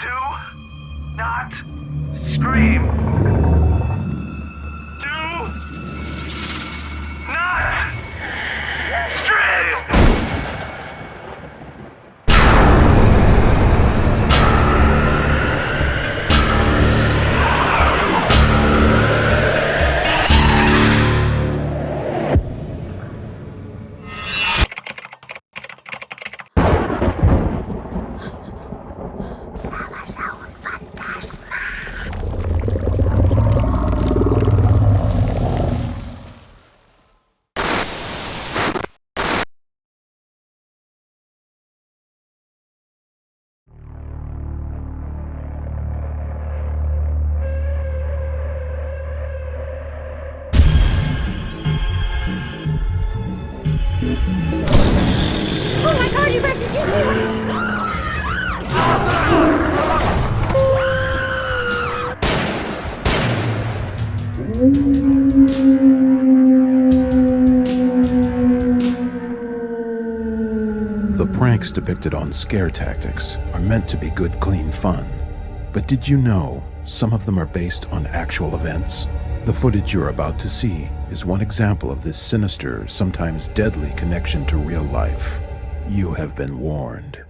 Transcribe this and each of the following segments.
Do not scream. Do not scream. Oh my god, you guys did you The pranks depicted on Scare Tactics are meant to be good, clean fun. But did you know some of them are based on actual events? The footage you're about to see is one example of this sinister, sometimes deadly connection to real life. You have been warned.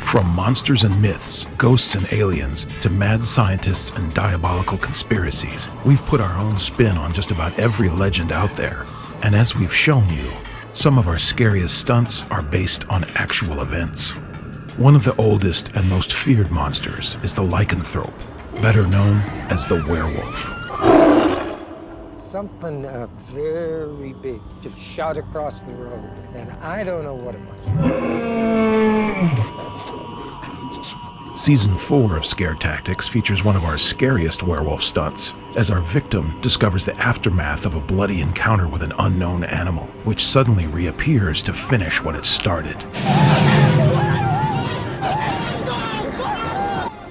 From monsters and myths, ghosts and aliens, to mad scientists and diabolical conspiracies, we've put our own spin on just about every legend out there. And as we've shown you, some of our scariest stunts are based on actual events. One of the oldest and most feared monsters is the lycanthrope, better known as the werewolf. Something very big just shot across the road, and I don't know what it was. Season 4 of Scare Tactics features one of our scariest werewolf stunts, as our victim discovers the aftermath of a bloody encounter with an unknown animal, which suddenly reappears to finish what it started.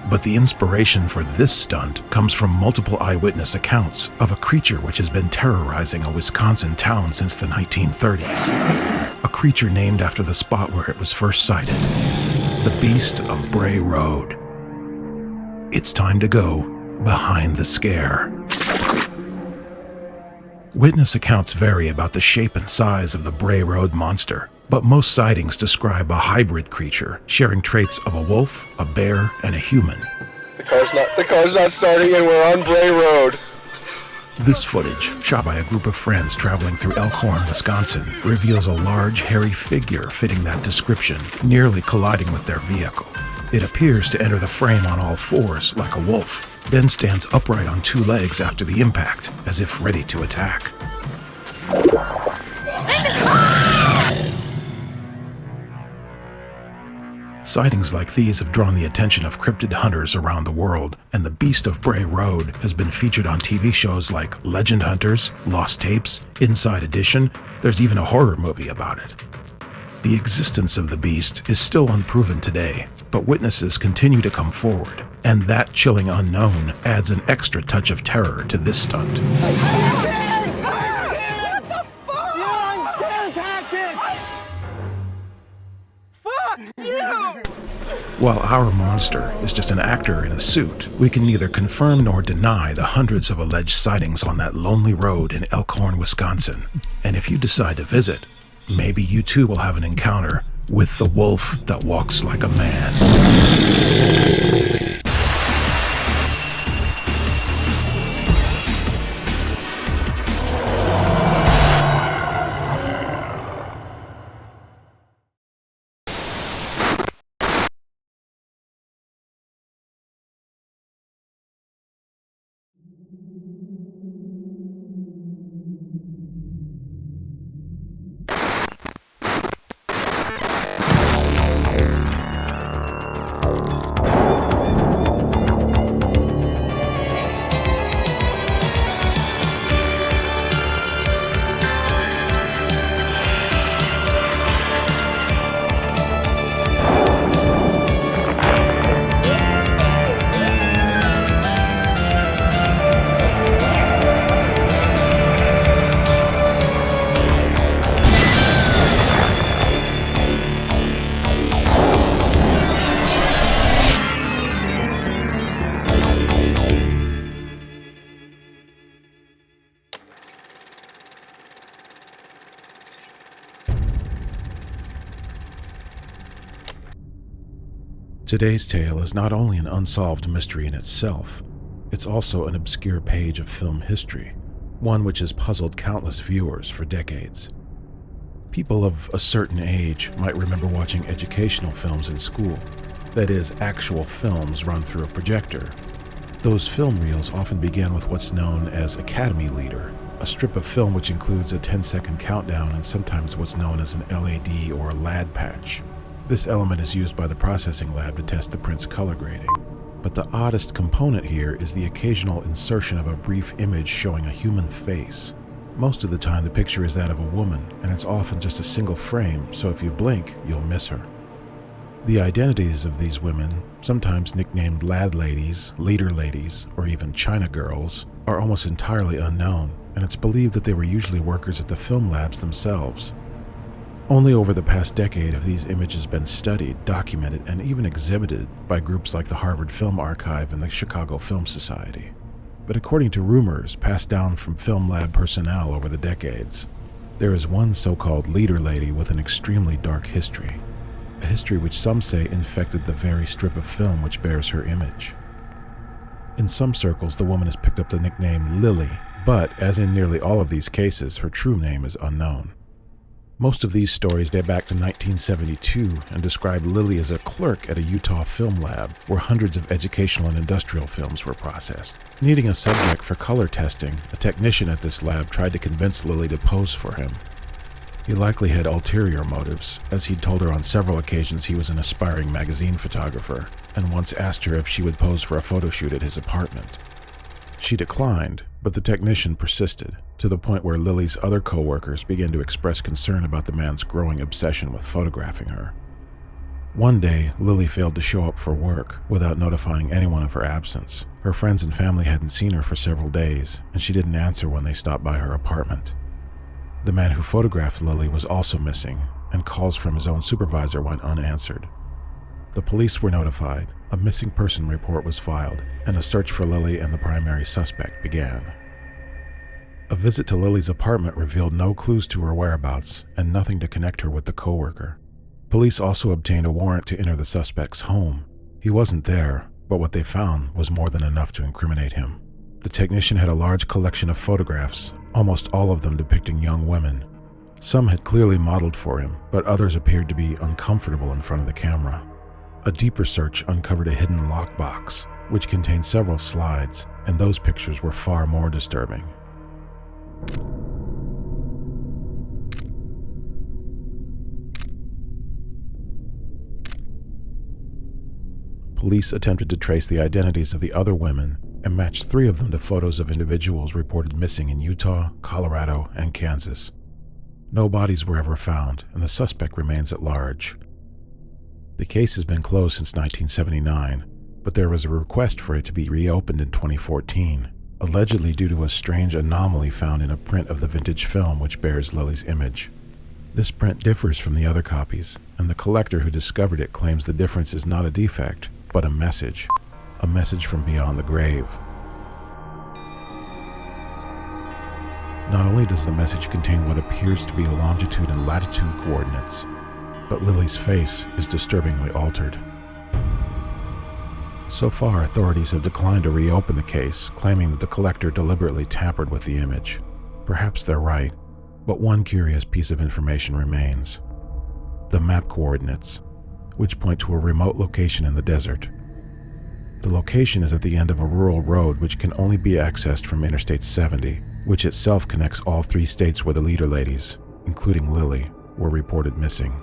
But the inspiration for this stunt comes from multiple eyewitness accounts of a creature which has been terrorizing a Wisconsin town since the 1930s. A creature named after the spot where it was first sighted, the Beast of Bray Road. It's time to go behind the scare. Witness accounts vary about the shape and size of the Bray Road monster, but most sightings describe a hybrid creature sharing traits of a wolf, a bear, and a human. The car's not starting and we're on Bray Road. This footage, shot by a group of friends traveling through Elkhorn, Wisconsin, reveals a large, hairy figure fitting that description, nearly colliding with their vehicle. It appears to enter the frame on all fours, like a wolf, then stands upright on two legs after the impact, as if ready to attack. Sightings like these have drawn the attention of cryptid hunters around the world, and the Beast of Bray Road has been featured on TV shows like Legend Hunters, Lost Tapes, Inside Edition. There's even a horror movie about it. The existence of the beast is still unproven today, but witnesses continue to come forward, and that chilling unknown adds an extra touch of terror to this stunt. While our monster is just an actor in a suit, we can neither confirm nor deny the hundreds of alleged sightings on that lonely road in Elkhorn, Wisconsin. And if you decide to visit, maybe you too will have an encounter with the wolf that walks like a man. Today's tale is not only an unsolved mystery in itself, it's also an obscure page of film history, one which has puzzled countless viewers for decades. People of a certain age might remember watching educational films in school, that is, actual films run through a projector. Those film reels often began with what's known as Academy Leader, a strip of film which includes a 10-second countdown and sometimes what's known as an LAD or LAD patch. This element is used by the processing lab to test the print's color grading. But the oddest component here is the occasional insertion of a brief image showing a human face. Most of the time the picture is that of a woman, and it's often just a single frame, so if you blink, you'll miss her. The identities of these women, sometimes nicknamed lad ladies, leader ladies, or even China girls, are almost entirely unknown, and it's believed that they were usually workers at the film labs themselves. Only over the past decade have these images been studied, documented, and even exhibited by groups like the Harvard Film Archive and the Chicago Film Society. But according to rumors passed down from film lab personnel over the decades, there is one so-called leader lady with an extremely dark history, a history which some say infected the very strip of film which bears her image. In some circles, the woman has picked up the nickname Lily, but, as in nearly all of these cases, her true name is unknown. Most of these stories date back to 1972 and describe Lily as a clerk at a Utah film lab where hundreds of educational and industrial films were processed. Needing a subject for color testing, a technician at this lab tried to convince Lily to pose for him. He likely had ulterior motives, as he'd told her on several occasions he was an aspiring magazine photographer, and once asked her if she would pose for a photo shoot at his apartment. She declined, but the technician persisted, to the point where Lily's other co-workers began to express concern about the man's growing obsession with photographing her. One day, Lily failed to show up for work without notifying anyone of her absence. Her friends and family hadn't seen her for several days, and she didn't answer when they stopped by her apartment. The man who photographed Lily was also missing, and calls from his own supervisor went unanswered. The police were notified, a missing person report was filed, and a search for Lily and the primary suspect began. A visit to Lily's apartment revealed no clues to her whereabouts and nothing to connect her with the coworker. Police also obtained a warrant to enter the suspect's home. He wasn't there, but what they found was more than enough to incriminate him. The technician had a large collection of photographs, almost all of them depicting young women. Some had clearly modeled for him, but others appeared to be uncomfortable in front of the camera. A deeper search uncovered a hidden lockbox, which contained several slides, and those pictures were far more disturbing. Police attempted to trace the identities of the other women and matched 3 of them to photos of individuals reported missing in Utah, Colorado, and Kansas. No bodies were ever found, and the suspect remains at large. The case has been closed since 1979, but there was a request for it to be reopened in 2014, allegedly due to a strange anomaly found in a print of the vintage film which bears Lily's image. This print differs from the other copies, and the collector who discovered it claims the difference is not a defect, but a message from beyond the grave. Not only does the message contain what appears to be longitude and latitude coordinates, but Lily's face is disturbingly altered. So far, authorities have declined to reopen the case, claiming that the collector deliberately tampered with the image. Perhaps they're right, but one curious piece of information remains: the map coordinates, which point to a remote location in the desert. The location is at the end of a rural road which can only be accessed from Interstate 70, which itself connects all 3 states where the leader ladies, including Lily, were reported missing.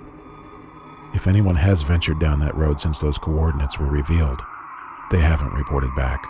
If anyone has ventured down that road since those coordinates were revealed, they haven't reported back.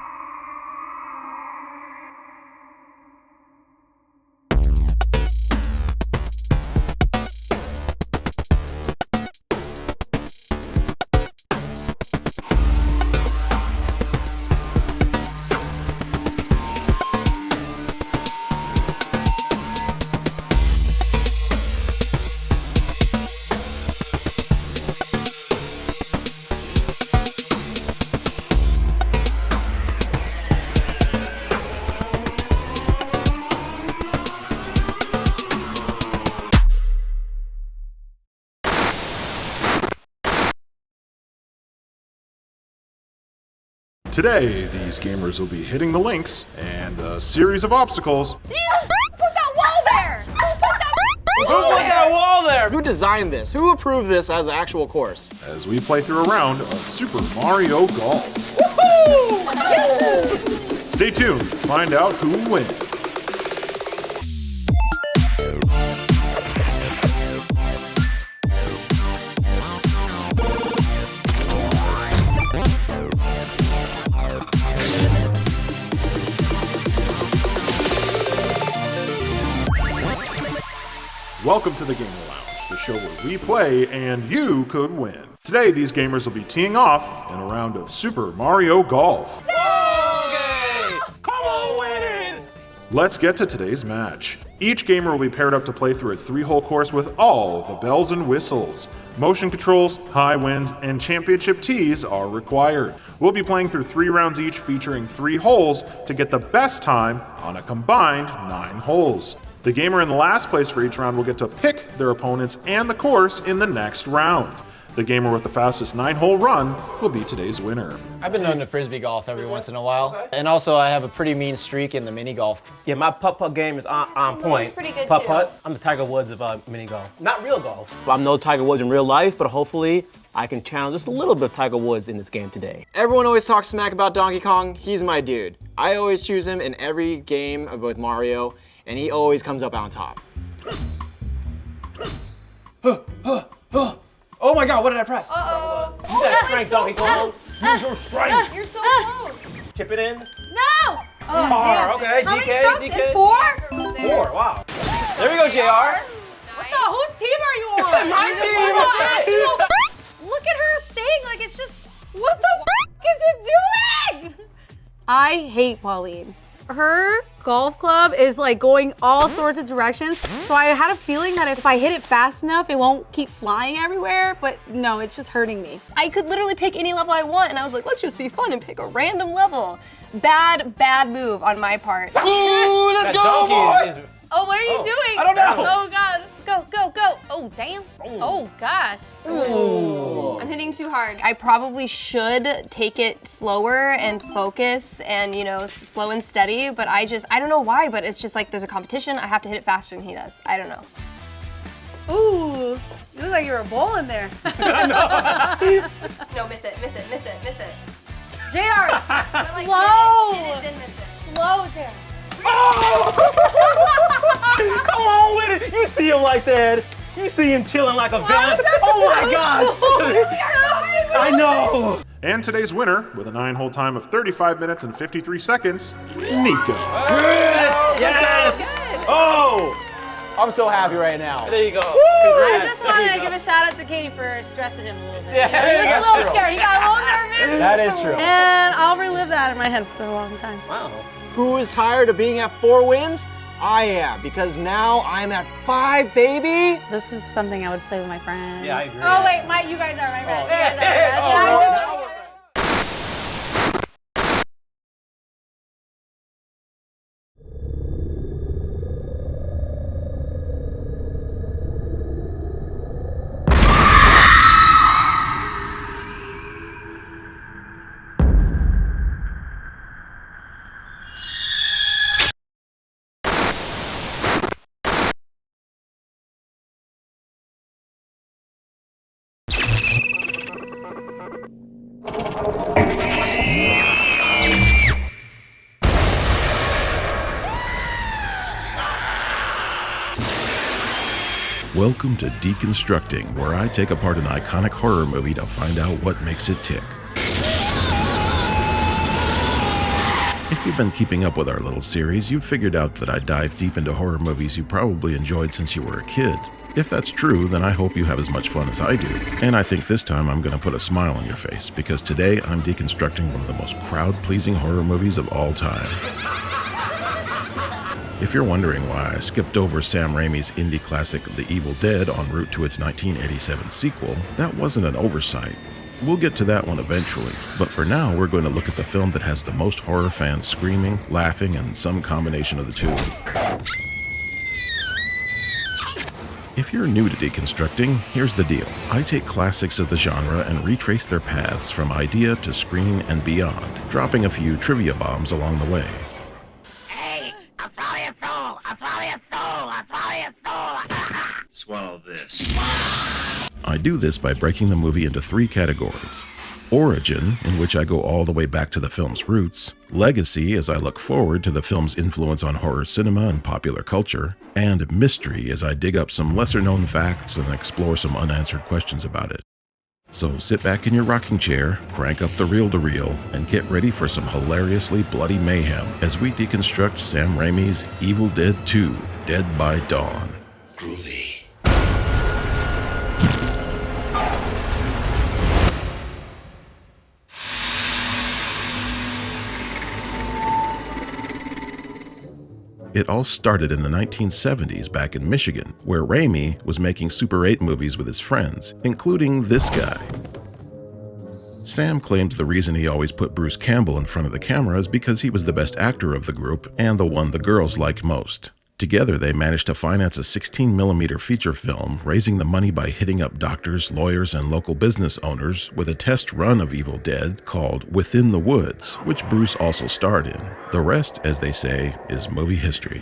Today, these gamers will be hitting the links and a series of obstacles. Put that wall there! Who put that Who put that wall there? Who designed this? Who approved this as the actual course? As we play through a round of Super Mario Golf. Stay tuned to find out who wins. Welcome to the Gamer Lounge, the show where we play and you could win. Today, these gamers will be teeing off in a round of Super Mario Golf. Okay! Come on, win! Let's get to today's match. Each gamer will be paired up to play through a 3-hole course with all the bells and whistles. Motion controls, high winds, and championship tees are required. We'll be playing through 3 rounds each featuring 3 holes to get the best time on a combined 9 holes. The gamer in last place for each round will get to pick their opponents and the course in the next round. The gamer with the fastest 9-hole run will be today's winner. I've been known to frisbee golf every once in a while. And also I have a pretty mean streak in the mini golf. Yeah, my putt-putt game is on point. pretty good Putt-putt, I'm the Tiger Woods of mini golf. Not real golf. I'm no Tiger Woods in real life, but hopefully I can channel just a little bit of Tiger Woods in this game today. Everyone always talks smack about Donkey Kong. He's my dude. I always choose him in every game with Mario, and he always comes up on top. Oh my god, what did I press? Uh-oh. You got strength, Donkey Kong. Use your strength. You're so close. Chip it in. No! Oh, damn. Okay, How many DK, strokes? DK. And 4? 4, wow. There we go, JR. No, whose team are you on? My team. Look at her thing. Like, it's just, what the is it doing? I hate Pauline. Her golf club is like going all sorts of directions. So I had a feeling that if I hit it fast enough, it won't keep flying everywhere, but no, it's just hurting me. I could literally pick any level I want, and I was like, let's just be fun and pick a random level. Bad move on my part. Ooh, let's That go, donkey boy! Oh, what are you doing? I don't know. Oh, God. Go. Oh, damn. Oh, gosh. I'm hitting too hard. I probably should take it slower and focus and, you know, slow and steady, but I don't know why, but it's just like there's a competition. I have to hit it faster than he does. I don't know. Ooh, you look like you're a bull in there. No, miss it. JR, But, like, slow. hit it, then miss it. Slow, JR. Come on with it. You see him like that. You see him chilling like a villain. Oh my God. I know. And today's winner, with a 9-hole time of 35 minutes and 53 seconds, Nico. Yes! Good. Oh! I'm so happy right now. There you go. I Congrats. just wanted to give a shout out to Katie for stressing him a little bit. Yeah, You know, he was that's a little true. scared. He got a little nervous. That is true. And I'll relive that in my head for a long time. Wow. Who is tired of being at 4 wins? I am, because now I'm at 5, baby. This is something I would play with my friends. Yeah, I agree. Oh wait, you guys are my friends. You guys are my Hey, friends. oh, Yeah. now we're friends. Welcome to Deconstructing, where I take apart an iconic horror movie to find out what makes it tick. If you've been keeping up with our little series, you've figured out that I dive deep into horror movies you probably enjoyed since you were a kid. If that's true, then I hope you have as much fun as I do. And I think this time I'm going to put a smile on your face, because today I'm deconstructing one of the most crowd-pleasing horror movies of all time. If you're wondering why I skipped over Sam Raimi's indie classic The Evil Dead en route to its 1987 sequel, that wasn't an oversight. We'll get to that one eventually, but for now we're going to look at the film that has the most horror fans screaming, laughing, and some combination of the two. If you're new to deconstructing, here's the deal. I take classics of the genre and retrace their paths from idea to screen and beyond, dropping a few trivia bombs along the way. Hey, I'll swallow your soul! I'll swallow your soul! I'll swallow your soul! Swallow this. I do this by breaking the movie into 3 categories. Origin, in which I go all the way back to the film's roots. Legacy, as I look forward to the film's influence on horror cinema and popular culture. And mystery, as I dig up some lesser-known facts and explore some unanswered questions about it. So sit back in your rocking chair, crank up the reel-to-reel, and get ready for some hilariously bloody mayhem as we deconstruct Sam Raimi's Evil Dead 2: Dead by Dawn. Groovy. It all started in the 1970s back in Michigan, where Raimi was making Super 8 movies with his friends, including this guy. Sam claims the reason he always put Bruce Campbell in front of the camera is because he was the best actor of the group and the one the girls liked most. Together, they managed to finance a 16mm feature film, raising the money by hitting up doctors, lawyers, and local business owners with a test run of Evil Dead called Within the Woods, which Bruce also starred in. The rest, as they say, is movie history.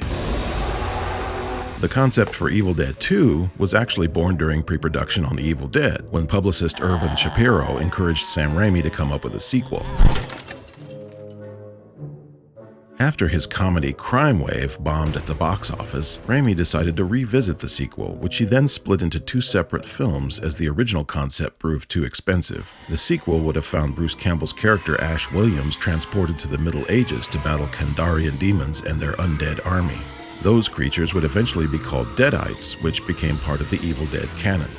The concept for Evil Dead 2 was actually born during pre-production on The Evil Dead, when publicist Irvin Shapiro encouraged Sam Raimi to come up with a sequel. After his comedy Crime Wave bombed at the box office, Raimi decided to revisit the sequel, which he then split into 2 separate films as the original concept proved too expensive. The sequel would have found Bruce Campbell's character Ash Williams transported to the Middle Ages to battle Kandarian demons and their undead army. Those creatures would eventually be called Deadites, which became part of the Evil Dead canon.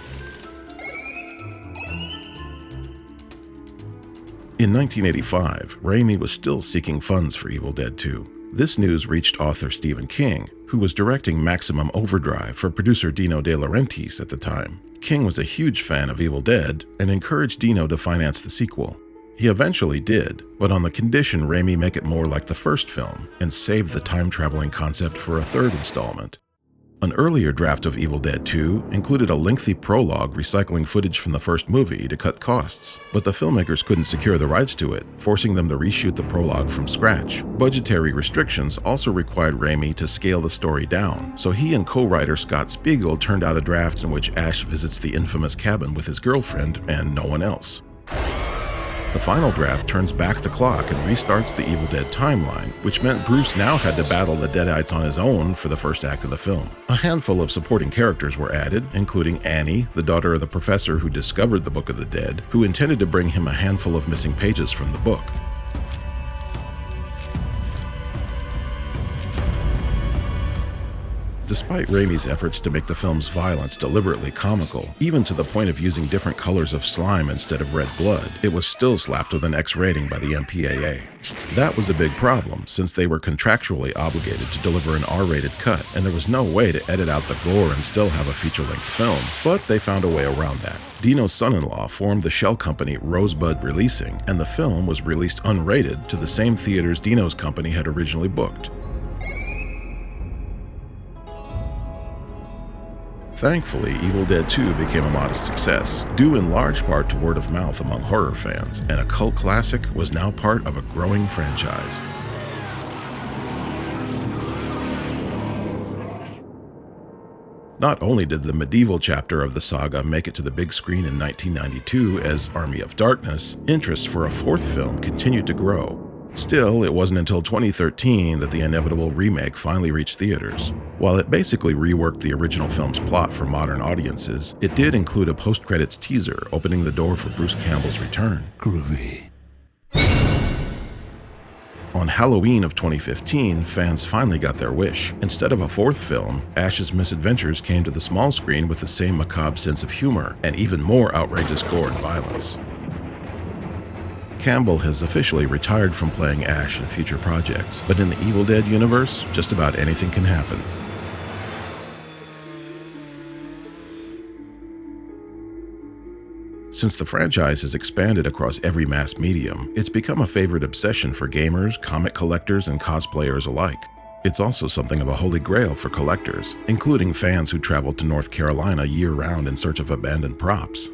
In 1985, Raimi was still seeking funds for Evil Dead 2. This news reached author Stephen King, who was directing Maximum Overdrive for producer Dino De Laurentiis at the time. King was a huge fan of Evil Dead and encouraged Dino to finance the sequel. He eventually did, but on the condition Raimi make it more like the first film and save the time-traveling concept for a 3rd installment. An earlier draft of Evil Dead 2 included a lengthy prologue recycling footage from the first movie to cut costs, but the filmmakers couldn't secure the rights to it, forcing them to reshoot the prologue from scratch. Budgetary restrictions also required Raimi to scale the story down, so he and co-writer Scott Spiegel turned out a draft in which Ash visits the infamous cabin with his girlfriend and no one else. The final draft turns back the clock and restarts the Evil Dead timeline, which meant Bruce now had to battle the Deadites on his own for the first act of the film. A handful of supporting characters were added, including Annie, the daughter of the professor who discovered the Book of the Dead, who intended to bring him a handful of missing pages from the book. Despite Raimi's efforts to make the film's violence deliberately comical, even to the point of using different colors of slime instead of red blood, it was still slapped with an X rating by the MPAA. That was a big problem, since they were contractually obligated to deliver an R-rated cut, and there was no way to edit out the gore and still have a feature-length film, but they found a way around that. Dino's son-in-law formed the shell company Rosebud Releasing, and the film was released unrated to the same theaters Dino's company had originally booked. Thankfully, Evil Dead 2 became a modest success, due in large part to word of mouth among horror fans, and a cult classic was now part of a growing franchise. Not only did the medieval chapter of the saga make it to the big screen in 1992 as Army of Darkness, interest for a 4th film continued to grow. Still, it wasn't until 2013 that the inevitable remake finally reached theaters. While it basically reworked the original film's plot for modern audiences, it did include a post-credits teaser opening the door for Bruce Campbell's return. Groovy. On Halloween of 2015, fans finally got their wish. Instead of a 4th film, Ash's misadventures came to the small screen with the same macabre sense of humor and even more outrageous gore and violence. Campbell has officially retired from playing Ash in future projects, but in the Evil Dead universe, just about anything can happen. Since the franchise has expanded across every mass medium, it's become a favorite obsession for gamers, comic collectors, and cosplayers alike. It's also something of a holy grail for collectors, including fans who travel to North Carolina year-round in search of abandoned props.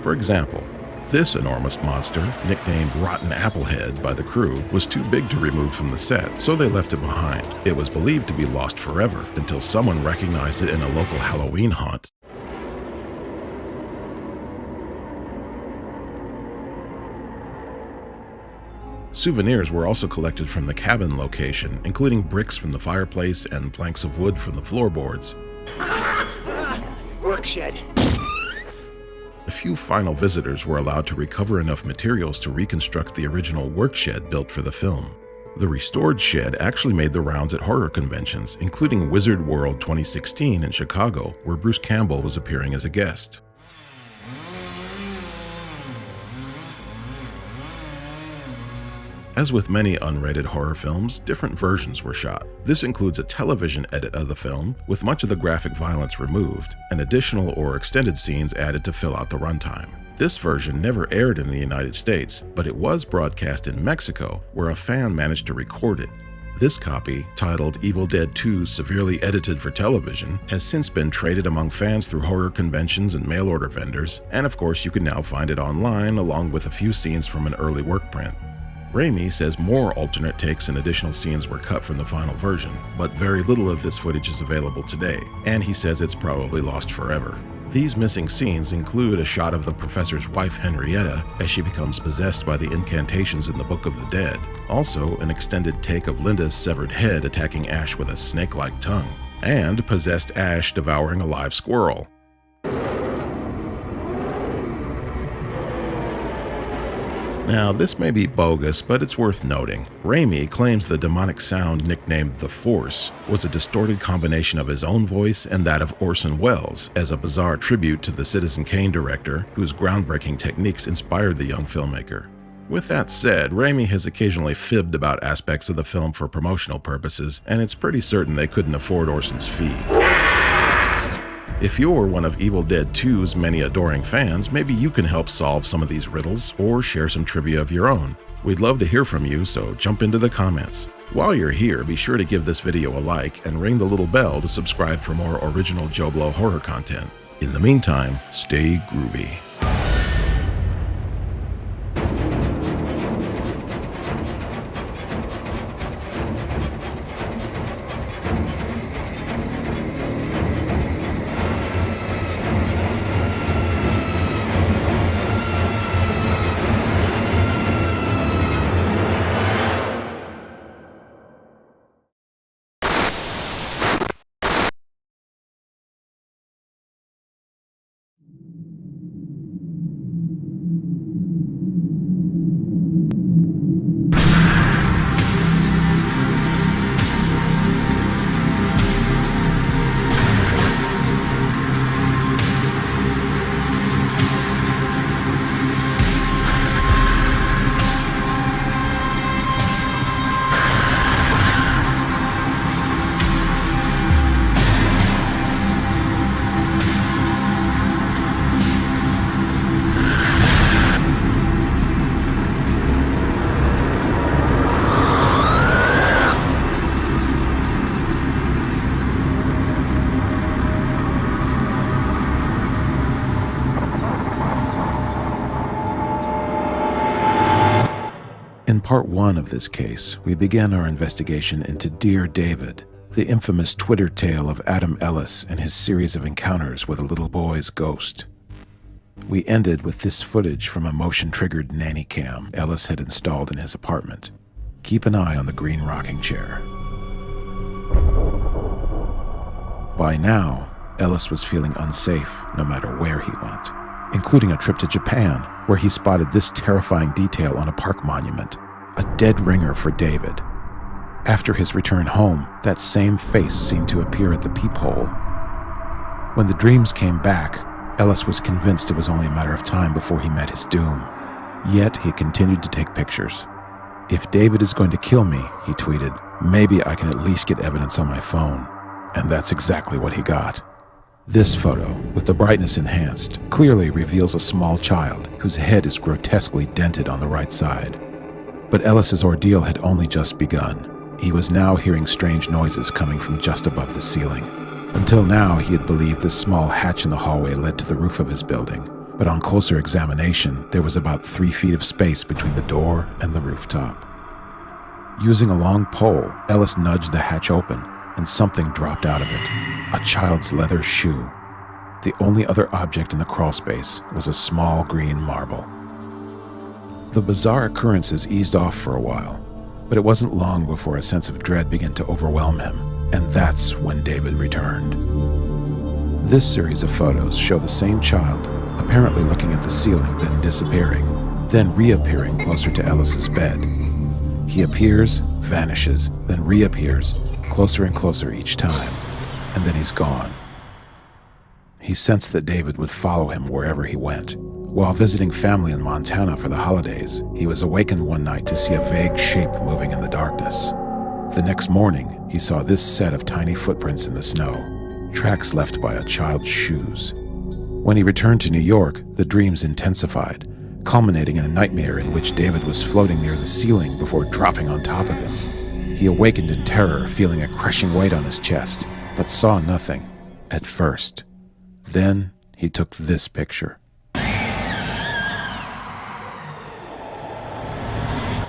For example, this enormous monster, nicknamed Rotten Applehead by the crew, was too big to remove from the set, so they left it behind. It was believed to be lost forever until someone recognized it in a local Halloween haunt. Souvenirs were also collected from the cabin location, including bricks from the fireplace and planks of wood from the floorboards. Work shed. A few final visitors were allowed to recover enough materials to reconstruct the original work shed built for the film. The restored shed actually made the rounds at horror conventions, including Wizard World 2016 in Chicago, where Bruce Campbell was appearing as a guest. As with many unrated horror films, different versions were shot. This includes a television edit of the film, with much of the graphic violence removed, and additional or extended scenes added to fill out the runtime. This version never aired in the United States, but it was broadcast in Mexico, where a fan managed to record it. This copy, titled Evil Dead 2 Severely Edited for Television, has since been traded among fans through horror conventions and mail-order vendors, and of course you can now find it online along with a few scenes from an early work print. Raimi says more alternate takes and additional scenes were cut from the final version, but very little of this footage is available today, and he says it's probably lost forever. These missing scenes include a shot of the professor's wife Henrietta as she becomes possessed by the incantations in the Book of the Dead, also an extended take of Linda's severed head attacking Ash with a snake-like tongue, and possessed Ash devouring a live squirrel. Now, this may be bogus, but it's worth noting. Raimi claims the demonic sound nicknamed The Force was a distorted combination of his own voice and that of Orson Welles, as a bizarre tribute to the Citizen Kane director, whose groundbreaking techniques inspired the young filmmaker. With that said, Raimi has occasionally fibbed about aspects of the film for promotional purposes, and it's pretty certain they couldn't afford Orson's fee. If you're one of Evil Dead 2's many adoring fans, maybe you can help solve some of these riddles or share some trivia of your own. We'd love to hear from you, so jump into the comments. While you're here, be sure to give this video a like and ring the little bell to subscribe for more original JoBlo horror content. In the meantime, stay groovy. In part 1 of this case, we began our investigation into Dear David, the infamous Twitter tale of Adam Ellis and his series of encounters with a little boy's ghost. We ended with this footage from a motion-triggered nanny cam Ellis had installed in his apartment. Keep an eye on the green rocking chair. By now, Ellis was feeling unsafe no matter where he went, including a trip to Japan, where he spotted this terrifying detail on a park monument, a dead ringer for David. After his return home, that same face seemed to appear at the peephole. When the dreams came back, Ellis was convinced it was only a matter of time before he met his doom. Yet he continued to take pictures. "If David is going to kill me," he tweeted, "maybe I can at least get evidence on my phone." And that's exactly what he got. This photo, with the brightness enhanced, clearly reveals a small child whose head is grotesquely dented on the right side. But Ellis's ordeal had only just begun. He was now hearing strange noises coming from just above the ceiling. Until now, he had believed this small hatch in the hallway led to the roof of his building, but on closer examination, there was about 3 feet of space between the door and the rooftop. Using a long pole, Ellis nudged the hatch open, and something dropped out of it, a child's leather shoe. The only other object in the crawlspace was a small green marble. The bizarre occurrences eased off for a while, but it wasn't long before a sense of dread began to overwhelm him, and that's when David returned. This series of photos show the same child, apparently looking at the ceiling, then disappearing, then reappearing closer to Ellis's bed. He appears, vanishes, then reappears, closer and closer each time, and then he's gone. He sensed that David would follow him wherever he went. While visiting family in Montana for the holidays, he was awakened one night to see a vague shape moving in the darkness. The next morning, he saw this set of tiny footprints in the snow, tracks left by a child's shoes. When he returned to New York, the dreams intensified, culminating in a nightmare in which David was floating near the ceiling before dropping on top of him. He awakened in terror, feeling a crushing weight on his chest, but saw nothing, at first. Then he took this picture.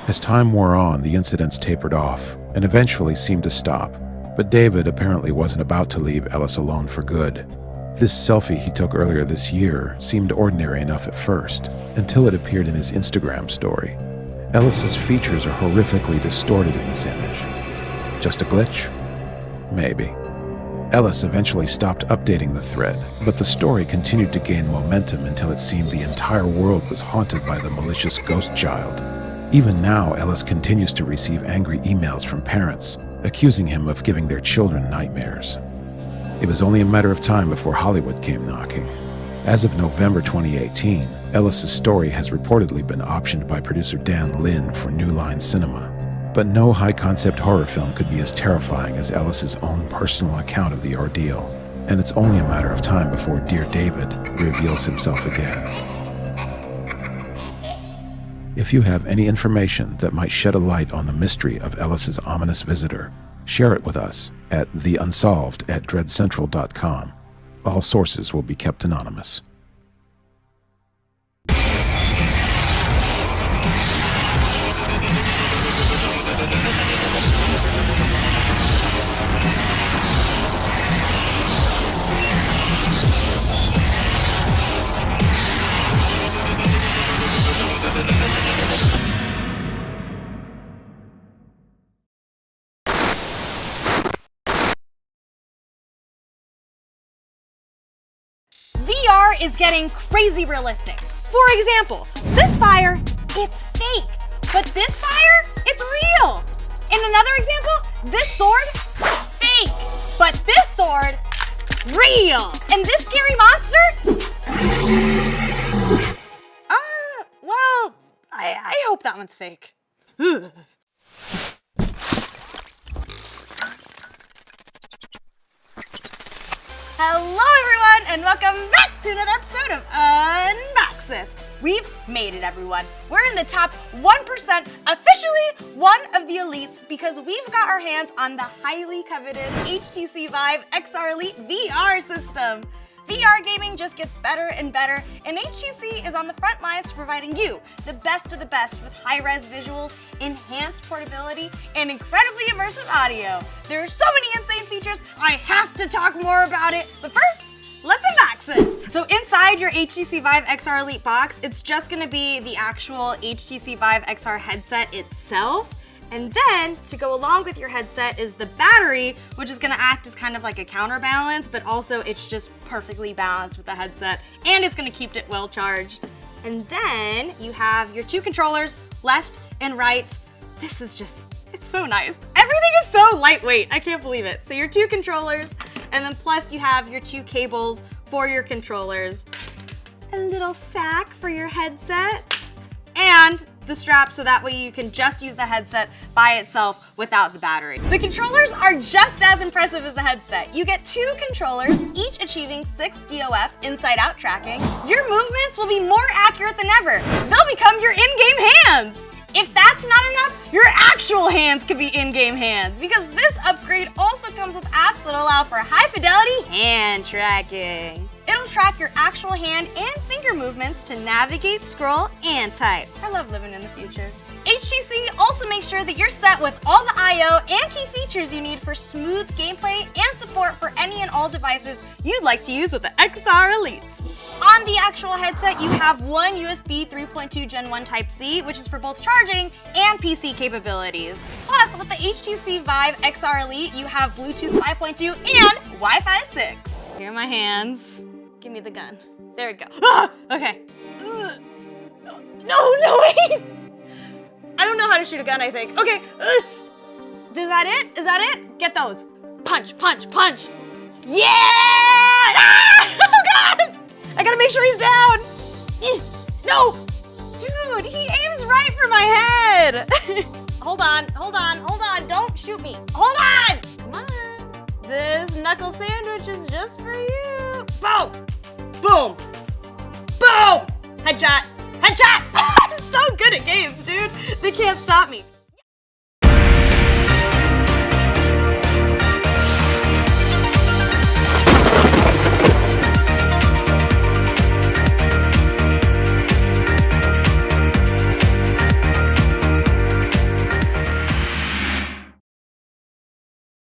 As time wore on, the incidents tapered off and eventually seemed to stop, but David apparently wasn't about to leave Ellis alone for good. This selfie he took earlier this year seemed ordinary enough at first, until it appeared in his Instagram story. Ellis's features are horrifically distorted in this image. Just a glitch? Maybe. Ellis eventually stopped updating the thread, but the story continued to gain momentum until it seemed the entire world was haunted by the malicious ghost child. Even now, Ellis continues to receive angry emails from parents, accusing him of giving their children nightmares. It was only a matter of time before Hollywood came knocking. As of November 2018, Ellis's story has reportedly been optioned by producer Dan Lin for New Line Cinema. But no high-concept horror film could be as terrifying as Ellis's own personal account of the ordeal, and it's only a matter of time before Dear David reveals himself again. If you have any information that might shed a light on the mystery of Ellis's ominous visitor, share it with us at theunsolved@dreadcentral.com. All sources will be kept anonymous. VR is getting crazy realistic. For example, this fire, it's fake, but this fire, it's real. In another example, this sword, fake, but this sword, real. And this scary monster? Well, I hope that one's fake. Hello everyone, and welcome back to another episode of UNBOX THIS. We've made it, everyone. We're in the top 1%, officially one of the elites, because we've got our hands on the highly coveted HTC VIVE XR Elite VR system. VR gaming just gets better and better, and HTC is on the front lines providing you the best of the best with high-res visuals, enhanced portability, and incredibly immersive audio. There are so many insane features, I have to talk more about it, but first, let's unbox this. So inside your HTC VIVE XR Elite box, it's just gonna be the actual HTC VIVE XR headset itself. And then, to go along with your headset is the battery, which is gonna act as kind of like a counterbalance, but also it's just perfectly balanced with the headset, and it's gonna keep it well charged. And then you have your two controllers, left and right. This is just, it's so nice. Everything is so lightweight, I can't believe it. So your two controllers, and then plus you have your two cables for your controllers, a little sack for your headset, and the strap so that way you can just use the headset by itself without the battery. The controllers are just as impressive as the headset. You get two controllers, each achieving 6 DOF inside-out tracking. Your movements will be more accurate than ever. They'll become your in-game hands. If that's not enough, your actual hands could be in-game hands because this upgrade also comes with apps that allow for high-fidelity hand tracking. It'll track your actual hand and finger movements to navigate, scroll, and type. I love living in the future. HTC also makes sure that you're set with all the I/O and key features you need for smooth gameplay and support for any and all devices you'd like to use with the XR Elites. On the actual headset, you have one USB 3.2 Gen 1 Type-C, which is for both charging and PC capabilities. Plus, with the HTC VIVE XR Elite, you have Bluetooth 5.2 and Wi-Fi 6. Here are my hands. Give me the gun. There we go. Ah! Okay. Ugh. No, wait! I don't know how to shoot a gun, I think. Okay. Ugh. Is that it? Is that it? Get those. Punch, punch, punch. Yeah! Ah! Oh, God! I gotta make sure he's down. No! Dude, he aims right for my head. Hold on. Don't shoot me. Hold on! Come on. This knuckle sandwich is just for you. Boom! Boom! Boom! Headshot! Headshot! I'm so good at games, dude. They can't stop me.